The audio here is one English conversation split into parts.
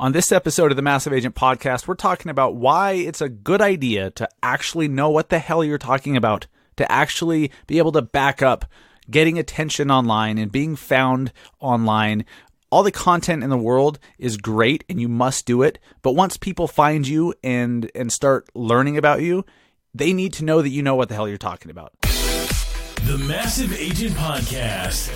On this episode of the Massive Agent Podcast, we're talking about why it's a good idea to actually know what the hell you're talking about, to actually be able to back up getting attention online and being found online. All the content in the world is great and you must do it, but once people find you and start learning about you, they need to know that you know what the hell you're talking about. The Massive Agent Podcast.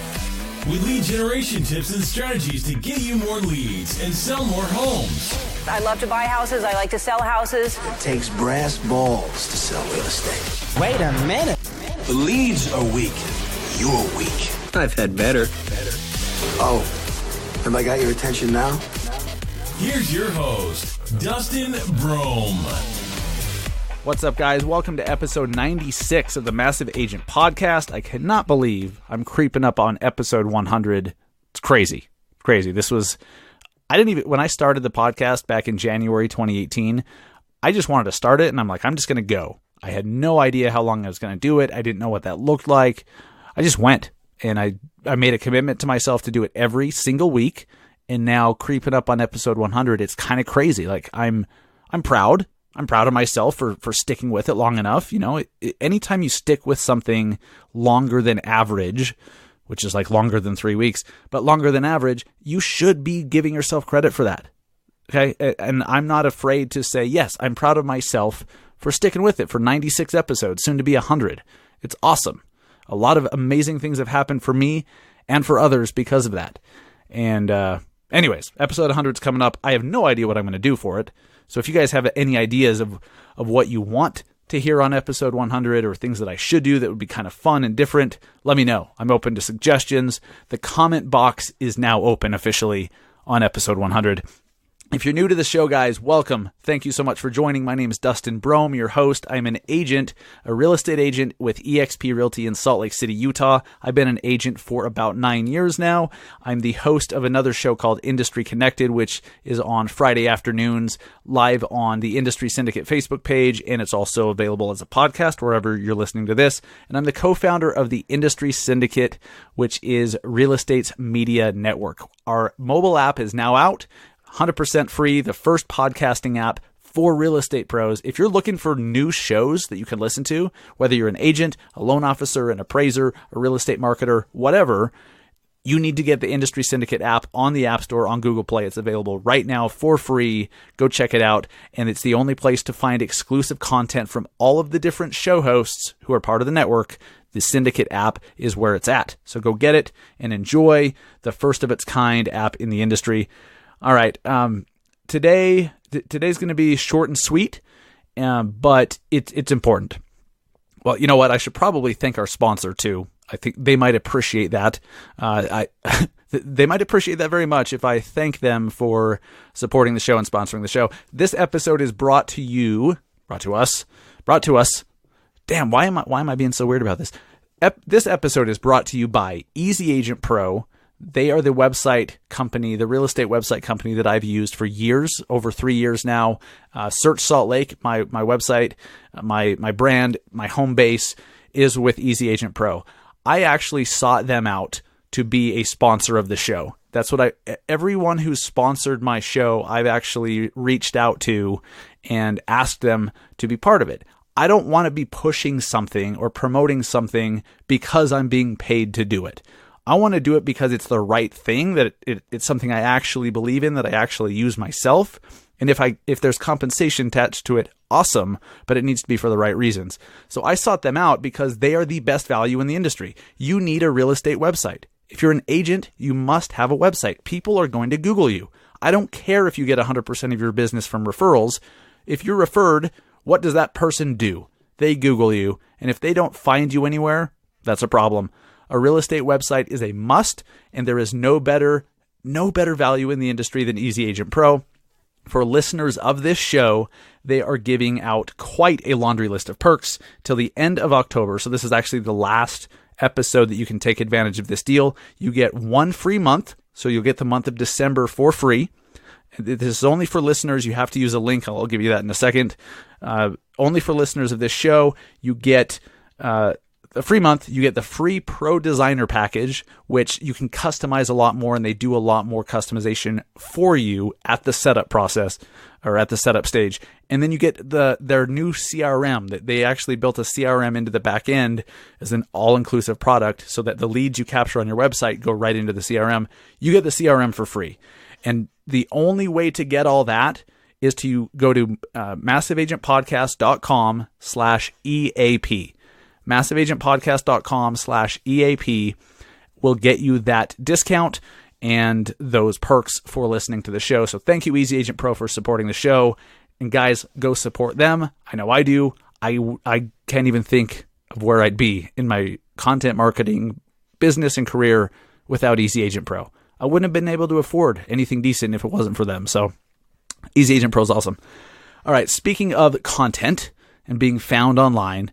With lead generation tips and strategies to get you more leads and sell more homes. I love to buy houses. I like to sell houses. It takes brass balls to sell real estate. Wait a minute. The leads are weak. You're weak. I've had better. Oh, have I got your attention now? Here's your host, Dustin Brohm. What's up, guys? Welcome to episode 96 of the Massive Agent Podcast. I cannot believe I'm creeping up on episode 100. It's crazy. This was, when I started the podcast back in January 2018, I just wanted to start it and I'm like, I'm just going to go. I had no idea how long I was going to do it. I didn't know what that looked like. I just went and I made a commitment to myself to do it every single week. And now creeping up on episode 100, it's kind of crazy. Like I'm proud. I'm proud of myself for sticking with it long enough. You know, anytime you stick with something longer than average, which is like longer than 3 weeks, but longer than average, you should be giving yourself credit for that. Okay. And I'm not afraid to say, yes, I'm proud of myself for sticking with it for 96 episodes, soon to be 100. It's awesome. A lot of amazing things have happened for me and for others because of that. And anyways, episode 100 is coming up. I have no idea what I'm going to do for it. So if you guys have any ideas of what you want to hear on episode 100 or things that I should do that would be kind of fun and different, let me know. I'm open to suggestions. The comment box is now open officially on episode 100. If you're new to the show, guys, welcome. Thank you so much for joining. My name is Dustin Brohm, your host. I'm an agent, a real estate agent with eXp Realty in Salt Lake City, Utah. I've been an agent for about 9 years now. I'm the host of another show called Industry Connected, which is on Friday afternoons, live on the Industry Syndicate Facebook page, and it's also available as a podcast wherever you're listening to this. And I'm the co-founder of the Industry Syndicate, which is real estate's media network. Our mobile app is now out. 100% free, the first podcasting app for real estate pros. If you're looking for new shows that you can listen to, whether you're an agent, a loan officer, an appraiser, a real estate marketer, whatever, you need to get the Industry Syndicate app on the App Store on Google Play. It's available right now for free. Go check it out. And it's the only place to find exclusive content from all of the different show hosts who are part of the network. The Syndicate app is where it's at. So go get it and enjoy the first of its kind app in the industry. All right. Today's going to be short and sweet, but it's important. Well, you know what? I should probably thank our sponsor too. I think they might appreciate that. They might appreciate that very much if I thank them for supporting the show and sponsoring the show. This episode is brought to us. Damn, why am I being so weird about this? This episode is brought to you by Easy Agent Pro. They are the website company, the real estate website company that I've used for years, over 3 years now. Search Salt Lake, my website, my brand, my home base is with Easy Agent Pro. I actually sought them out to be a sponsor of the show. That's what everyone who's sponsored my show, I've actually reached out to and asked them to be part of it. I don't want to be pushing something or promoting something because I'm being paid to do it. I want to do it because it's the right thing, that it's something I actually believe in, that I actually use myself. And if there's compensation attached to it, awesome, but it needs to be for the right reasons. So I sought them out because they are the best value in the industry. You need a real estate website. If you're an agent, you must have a website. People are going to Google you. I don't care if you get 100% of your business from referrals. If you're referred, what does that person do? They Google you. And if they don't find you anywhere, that's a problem. A real estate website is a must, and there is no better value in the industry than Easy Agent Pro. For listeners of this show, they are giving out quite a laundry list of perks till the end of October. So this is actually the last episode that you can take advantage of this deal. You get 1 free month, so you'll get the month of December for free. This is only for listeners. You have to use a link. I'll give you that in a second. Only for listeners of this show, you get the free month, you get the free Pro Designer package, which you can customize a lot more, and they do a lot more customization for you at the setup process or at the setup stage. And then you get their new CRM. That they actually built a CRM into the back end as an all-inclusive product so that the leads you capture on your website go right into the CRM. You get the CRM for free. And the only way to get all that is to go to massiveagentpodcast.com/EAP. massiveagentpodcast.com/EAP will get you that discount and those perks for listening to the show. So thank you, Easy Agent Pro, for supporting the show. And guys, go support them. I know I do. I can't even think of where I'd be in my content marketing business and career without Easy Agent Pro. I wouldn't have been able to afford anything decent if it wasn't for them. So Easy Agent Pro is awesome. All right, speaking of content and being found online,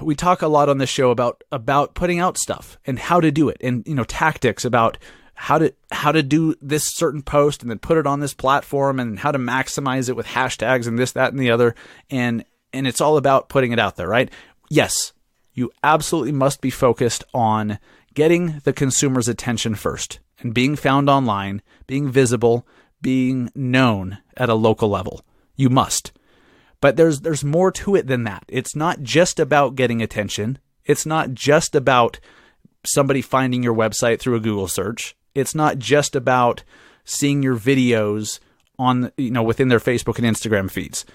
we talk a lot on this show about putting out stuff and how to do it, and tactics about how to do this certain post and then put it on this platform, and how to maximize it with hashtags and this, that, and the other. And it's all about putting it out there, right? Yes, you absolutely must be focused on getting the consumer's attention first and being found online, being visible, being known at a local level. You must. But there's more to it than that. It's not just about getting attention. It's not just about somebody finding your website through a Google search. It's not just about seeing your videos on, within their Facebook and Instagram feeds.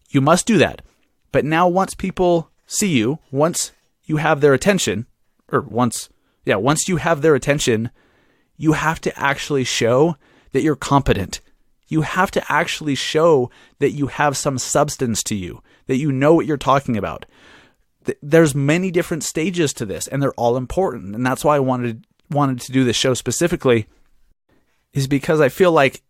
You must do that. But now once people see you, once you have their attention, once you have their attention, you have to actually show that you're competent. You have to actually show that you have some substance to you, that you know what you're talking about. There's many different stages to this, and they're all important. And that's why I wanted to do this show specifically, is because I feel like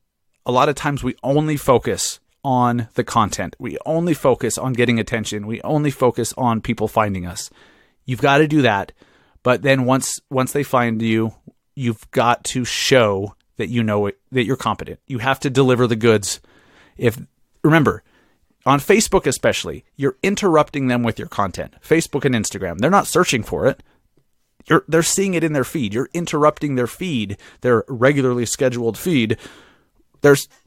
a lot of times we only focus on the content. We only focus on getting attention. We only focus on people finding us. You've got to do that. But then once they find you, you've got to show that you know it, that you're competent. You have to deliver the goods. Remember, on Facebook especially, you're interrupting them with your content. Facebook and Instagram, they're not searching for it. They're seeing it in their feed. You're interrupting their feed, their regularly scheduled feed.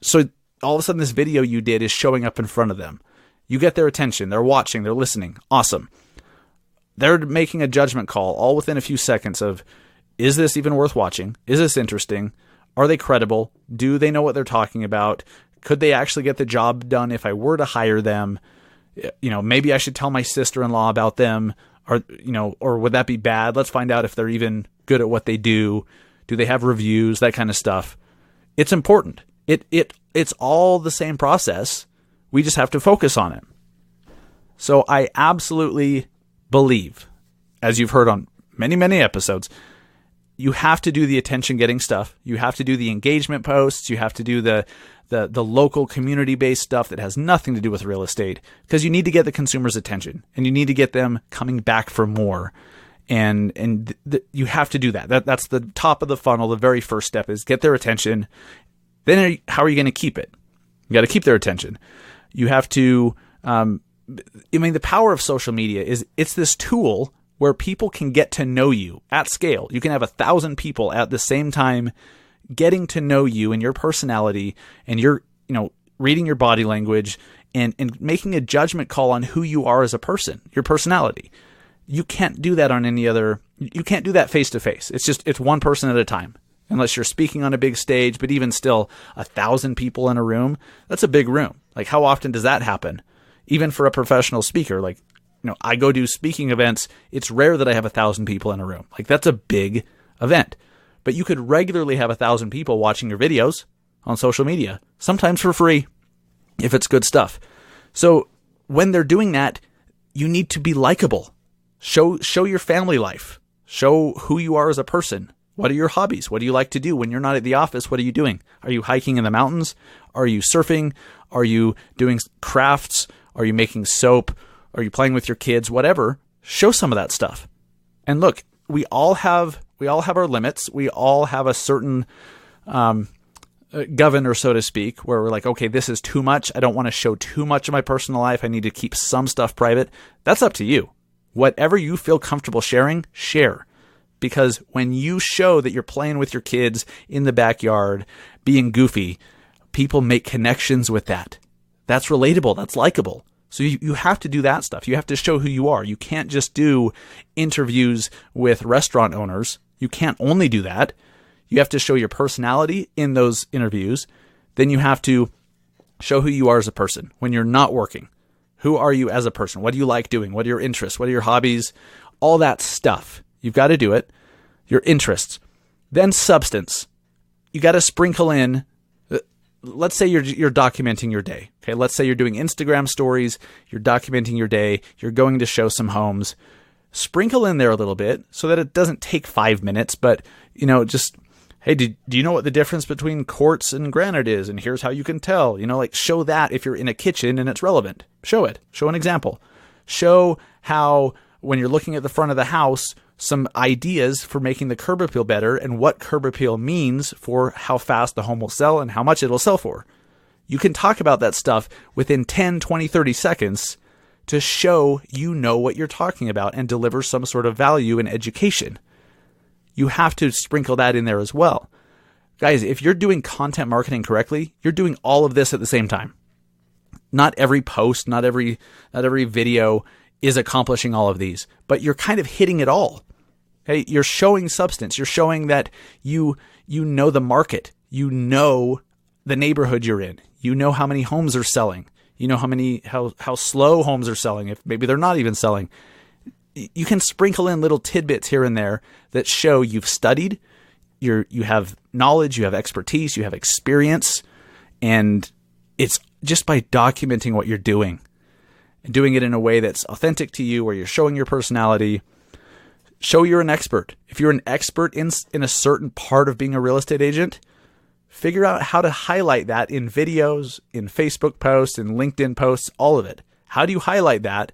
So all of a sudden this video you did is showing up in front of them. You get their attention. They're watching. They're listening. Awesome. They're making a judgment call all within a few seconds of, is this even worth watching? Is this interesting? Are they credible? Do they know what they're talking about? Could they actually get the job done if I were to hire them? Maybe I should tell my sister-in-law about them, or would that be bad? Let's find out if they're even good at what they do. Do they have reviews? That kind of stuff. It's important. It's all the same process. We just have to focus on it. So I absolutely believe, as you've heard on many, many episodes, you have to do the attention-getting stuff. You have to do the engagement posts. You have to do the local community-based stuff that has nothing to do with real estate, because you need to get the consumer's attention and you need to get them coming back for more. And you have to do that. That's the top of the funnel. The very first step is get their attention. Then how are you going to keep it? You got to keep their attention. You have to. The power of social media is it's this tool where people can get to know you at scale. You can have 1,000 people at the same time getting to know you and your personality, and you're, reading your body language and making a judgment call on who you are as a person, your personality. You can't do that on you can't do that face to face. It's one person at a time, unless you're speaking on a big stage. But even still, 1,000 people in a room, that's a big room. Like, how often does that happen? Even for a professional speaker, I go do speaking events. It's rare that I have 1,000 people in a room. That's a big event. But you could regularly have 1,000 people watching your videos on social media, sometimes for free, if it's good stuff. So when they're doing that, you need to be likable. Show your family life. Show who you are as a person. What are your hobbies? What do you like to do when you're not at the office? What are you doing? Are you hiking in the mountains? Are you surfing? Are you doing crafts? Are you making soap? Are you playing with your kids? Whatever. Show some of that stuff. And look, we all have our limits. We all have a certain governor, so to speak, where we're like, okay, this is too much. I don't want to show too much of my personal life. I need to keep some stuff private. That's up to you. Whatever you feel comfortable sharing, share. Because when you show that you're playing with your kids in the backyard, being goofy, people make connections with that. That's relatable. That's likable. So you have to do that stuff. You have to show who you are. You can't just do interviews with restaurant owners. You can't only do that. You have to show your personality in those interviews. Then you have to show who you are as a person when you're not working. Who are you as a person? What do you like doing? What are your interests? What are your hobbies? All that stuff. You've got to do it. Your interests. Then substance. You got to sprinkle in. Let's say you're documenting your day. Okay, let's say you're doing Instagram stories, you're documenting your day, you're going to show some homes. Sprinkle in there a little bit so that it doesn't take 5 minutes, but just, hey, do you know what the difference between quartz and granite is? And here's how you can tell. Show that if you're in a kitchen and it's relevant. Show it. Show an example. Show how when you're looking at the front of the house, some ideas for making the curb appeal better and what curb appeal means for how fast the home will sell and how much it'll sell for. You can talk about that stuff within 10, 20, 30 seconds to show you know what you're talking about and deliver some sort of value and education. You have to sprinkle that in there as well. Guys, if you're doing content marketing correctly, you're doing all of this at the same time. Not every post, not every video is accomplishing all of these, but you're kind of hitting it all. Hey, you're showing substance. You're showing that you know the market. You know the neighborhood you're in. You know how many homes are selling. You know how slow homes are selling, if maybe they're not even selling. You can sprinkle in little tidbits here and there that show you've studied, you have knowledge, you have expertise, you have experience, and it's just by documenting what you're doing and doing it in a way that's authentic to you, where you're showing your personality. Show you're an expert. If you're an expert in a certain part of being a real estate agent, figure out how to highlight that in videos, in Facebook posts, in LinkedIn posts, all of it. How do you highlight that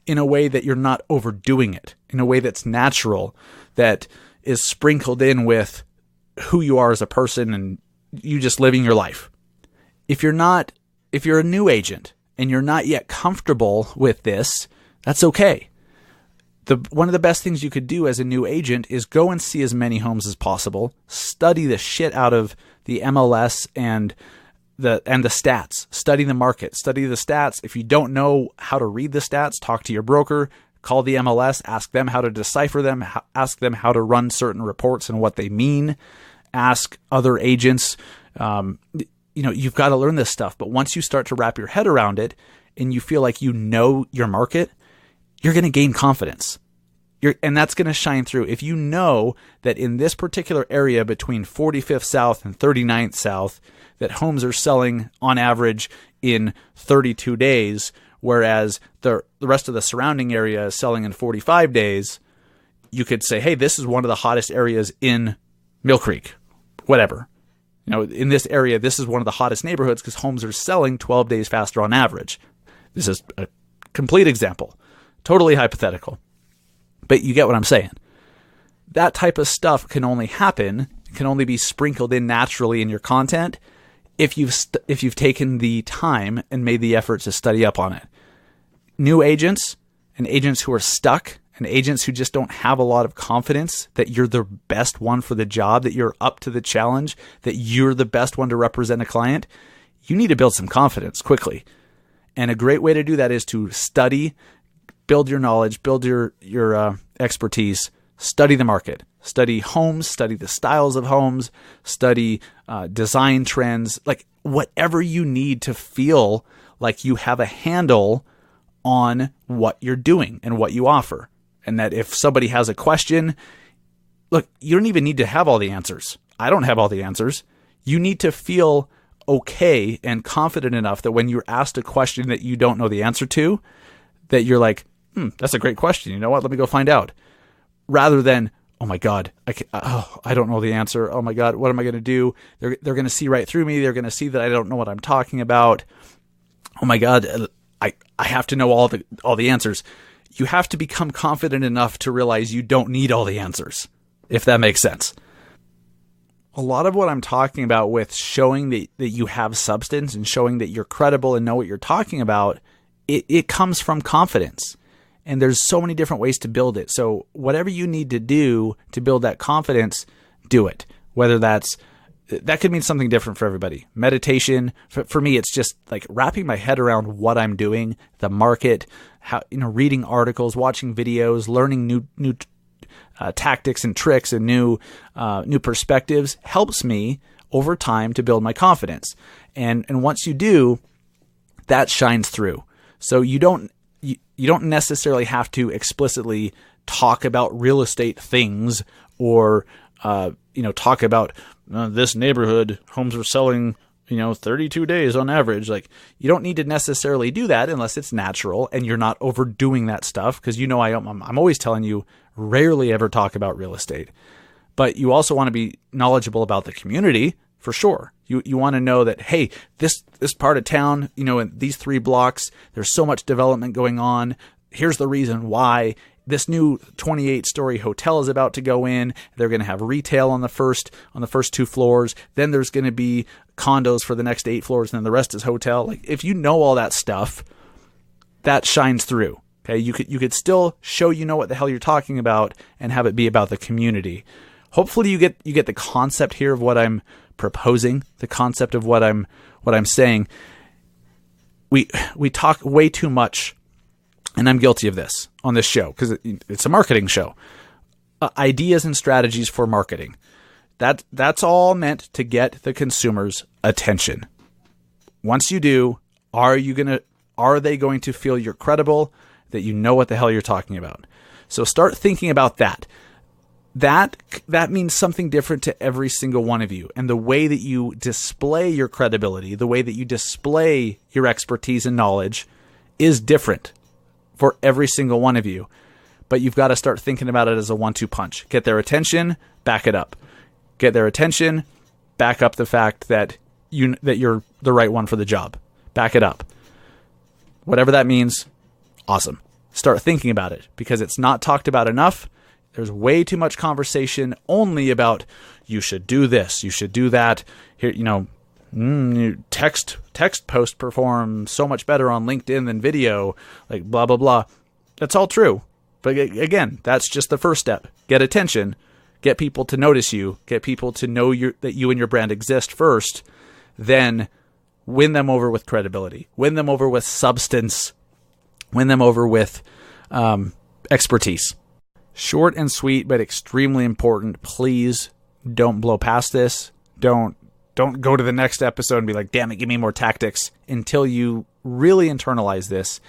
in a way that you're not overdoing it, in a way that's natural, that is sprinkled in with who you are as a person and you just living your life? If you're a new agent and you're not yet comfortable with this, that's okay. One of the best things you could do as a new agent is go and see as many homes as possible, study the shit out of the MLS and the stats, study the market, study the stats. If you don't know how to read the stats, talk to your broker, call the MLS, ask them how to decipher them, ask them how to run certain reports and what they mean, ask other agents. You've got to learn this stuff, but once you start to wrap your head around it and you feel like you know your market, you're going to gain confidence. And that's going to shine through. If you know that in this particular area between 45th South and 39th South, that homes are selling on average in 32 days, whereas the rest of the surrounding area is selling in 45 days, you could say, hey, this is one of the hottest areas in Mill Creek, whatever. In this area, this is one of the hottest neighborhoods because homes are selling 12 days faster on average. This is a complete example. Totally hypothetical. But you get what I'm saying. That type of stuff can only happen, can only be sprinkled in naturally in your content if you've taken the time and made the effort to study up on it. New agents and agents who are stuck and agents who just don't have a lot of confidence that you're the best one for the job, that you're up to the challenge, that you're the best one to represent a client, you need to build some confidence quickly. And a great way to do that is to study, build your knowledge, build your expertise, study the market, study homes, study the styles of homes, study design trends, like whatever you need to feel like you have a handle on what you're doing and what you offer. And that if somebody has a question, look, you don't even need to have all the answers. I don't have all the answers. You need to feel okay and confident enough that when you're asked a question that you don't know the answer to, that you're like, that's a great question. You know what? Let me go find out. Rather than, oh my God, I don't know the answer. Oh my God, what am I going to do? They're going to see right through me. They're going to see that I don't know what I'm talking about. Oh my God, I have to know all the answers. You have to become confident enough to realize you don't need all the answers, if that makes sense. A lot of what I'm talking about with showing that you have substance and showing that you're credible and know what you're talking about, it comes from confidence. And there's so many different ways to build it. So whatever you need to do to build that confidence, do it. Whether that could mean something different for everybody. Meditation, for me, it's just like wrapping my head around what I'm doing, the market, how, reading articles, watching videos, learning new tactics and tricks and new perspectives helps me over time to build my confidence. And once you do, that shines through. So you don't necessarily have to explicitly talk about real estate things or talk about this neighborhood homes are selling 32 days on average. Like, you don't need to necessarily do that unless it's natural and you're not overdoing that stuff. Because I'm always telling you, rarely ever talk about real estate. But you also want to be knowledgeable about the community for sure. You want to know that, hey, this part of town, in these 3 blocks, there's so much development going on. Here's the reason why. This new 28-story hotel is about to go in. They're going to have retail on the first 2 floors. Then there's going to be condos for the next 8 floors, and then the rest is hotel. Like, if you know all that stuff, that shines through. Okay, you could still show what the hell you're talking about and have it be about the community. Hopefully, you get the concept here of what I'm proposing, the concept of what I'm saying. We talk way too much. And I'm guilty of this on this show because it's a marketing show. Ideas and strategies for marketing. That's all meant to get the consumer's attention. Once you do, are they going to feel you're credible, that you know what the hell you're talking about? So start thinking about that. That means something different to every single one of you. And the way that you display your credibility, the way that you display your expertise and knowledge is different for every single one of you. But you've got to start thinking about it as a 1-2 punch. Get their attention, back it up. Get their attention, back up the fact that you're the right one for the job. Back it up. Whatever that means, awesome. Start thinking about it because it's not talked about enough. There's way too much conversation only about you should do this, you should do that. Here, text post perform so much better on LinkedIn than video, like blah, blah, blah. That's all true. But again, that's just the first step. Get attention, get people to notice you, get people to know that you and your brand exist first, then win them over with credibility, win them over with substance, win them over with expertise. Short and sweet, but extremely important. Please don't blow past this. Don't go to the next episode and be like, damn it, give me more tactics until you really internalize this.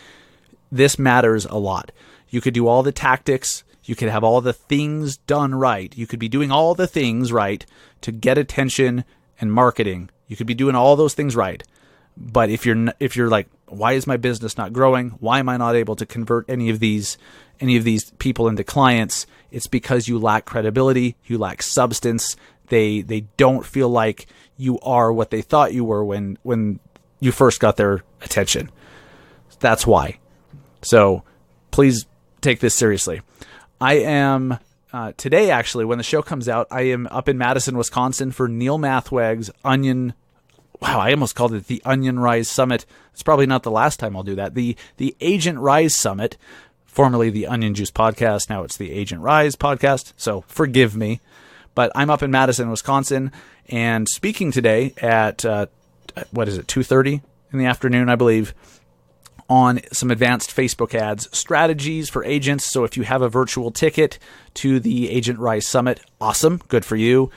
This matters a lot. You could do all the tactics. You could have all the things done right. You could be doing all the things right to get attention and marketing. You could be doing all those things right. But if you're like, why is my business not growing? Why am I not able to convert any of these people into clients? It's because you lack credibility. You lack substance. They don't feel like you are what they thought you were when you first got their attention. That's why. So please take this seriously. I am today, actually, when the show comes out, I am up in Madison, Wisconsin for Neil Mathweg's Onion. Wow, I almost called it the Onion Rise Summit. It's probably not the last time I'll do that. The Agent Rise Summit, formerly the Onion Juice Podcast. Now it's the Agent Rise Podcast. So forgive me. But I'm up in Madison, Wisconsin, and speaking today at, 2:30 in the afternoon, I believe, on some advanced Facebook ads strategies for agents. So if you have a virtual ticket to the Agent Rise Summit, awesome, good for you.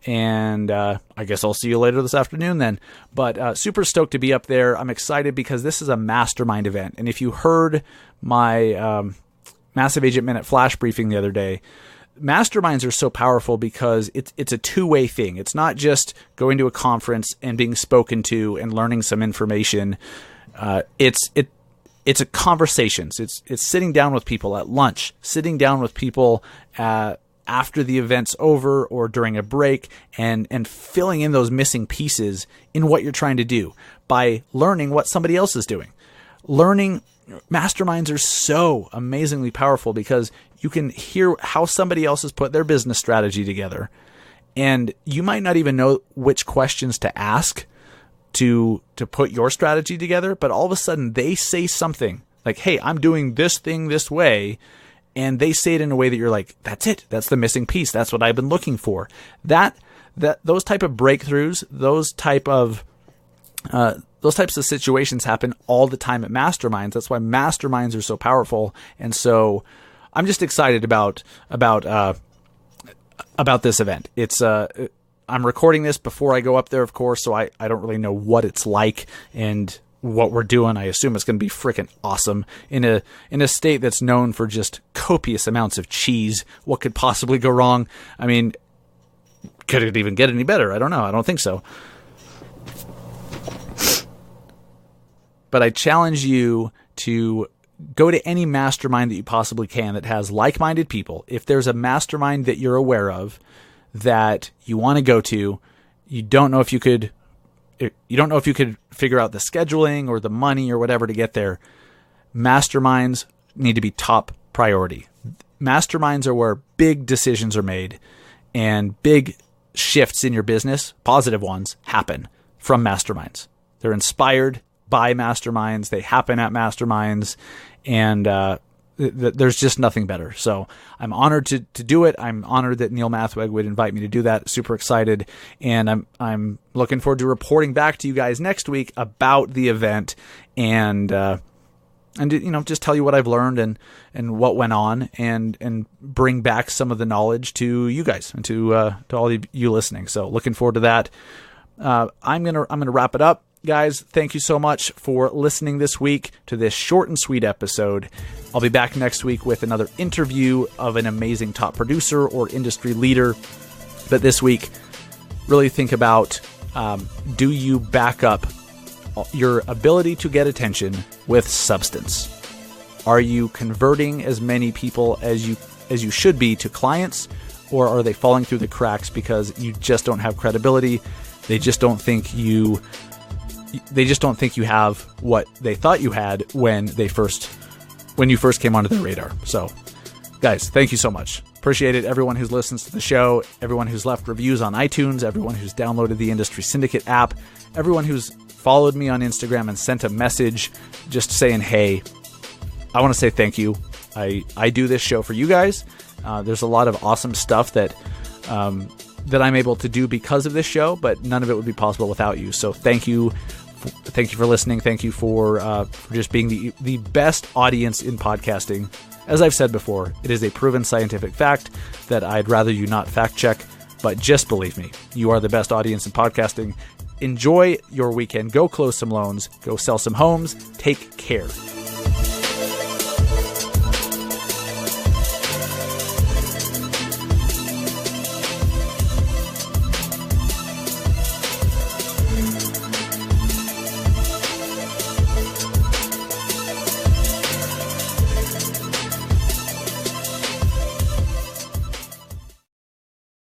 And I guess I'll see you later this afternoon then. But super stoked to be up there. I'm excited because this is a mastermind event. And if you heard my Massive Agent Minute flash briefing the other day, masterminds are so powerful because it's a two-way thing. It's not just going to a conference and being spoken to and learning some information. It's a conversations. It's sitting down with people at lunch, sitting down with people after the event's over or during a break, and filling in those missing pieces in what you're trying to do by learning what somebody else is doing. Masterminds are so amazingly powerful because you can hear how somebody else has put their business strategy together, and you might not even know which questions to ask to put your strategy together, but all of a sudden they say something Like, hey, I'm doing this thing this way. And they say it in a way that you're like, that's it. That's the missing piece. That's what I've been looking for. Those type of breakthroughs, those types of situations happen all the time at masterminds. That's why masterminds are so powerful. And so I'm just excited about this event. It's I'm recording this before I go up there, of course, so I don't really know what it's like and what we're doing. I assume it's going to be freaking awesome in a state that's known for just copious amounts of cheese. What could possibly go wrong? I mean, could it even get any better? I don't know. I don't think so. But I challenge you to go to any mastermind that you possibly can that has like-minded people. If there's a mastermind that you're aware of that you want to go to, you don't know if you could figure out the scheduling or the money or whatever to get there, masterminds need to be top priority. Masterminds are where big decisions are made and big shifts in your business, positive ones, happen from masterminds. They're inspired by masterminds. They happen at masterminds, and there's just nothing better. So I'm honored to do it. I'm honored that Neil Mathweg would invite me to do that. Super excited. And I'm looking forward to reporting back to you guys next week about the event and just tell you what I've learned and what went on and bring back some of the knowledge to you guys and to all of you listening. So looking forward to that. I'm going to wrap it up. Guys, thank you so much for listening this week to this short and sweet episode. I'll be back next week with another interview of an amazing top producer or industry leader. But this week, really think about, do you back up your ability to get attention with substance? Are you converting as many people as you should be to clients, or are they falling through the cracks because you just don't have credibility? They just don't think you have what they thought you had when you first came onto their radar. So, guys, thank you so much. Appreciate it. Everyone who's listened to the show, everyone who's left reviews on iTunes, everyone who's downloaded the Industry Syndicate app, everyone who's followed me on Instagram and sent a message just saying, hey, I want to say thank you. I do this show for you guys. There's a lot of awesome stuff that I'm able to do because of this show, but none of it would be possible without you. So thank you. Thank you for listening. Thank you for just being the best audience in podcasting. As I've said before, it is a proven scientific fact that I'd rather you not fact check, but just believe me, you are the best audience in podcasting. Enjoy your weekend. Go close some loans. Go sell some homes. Take care.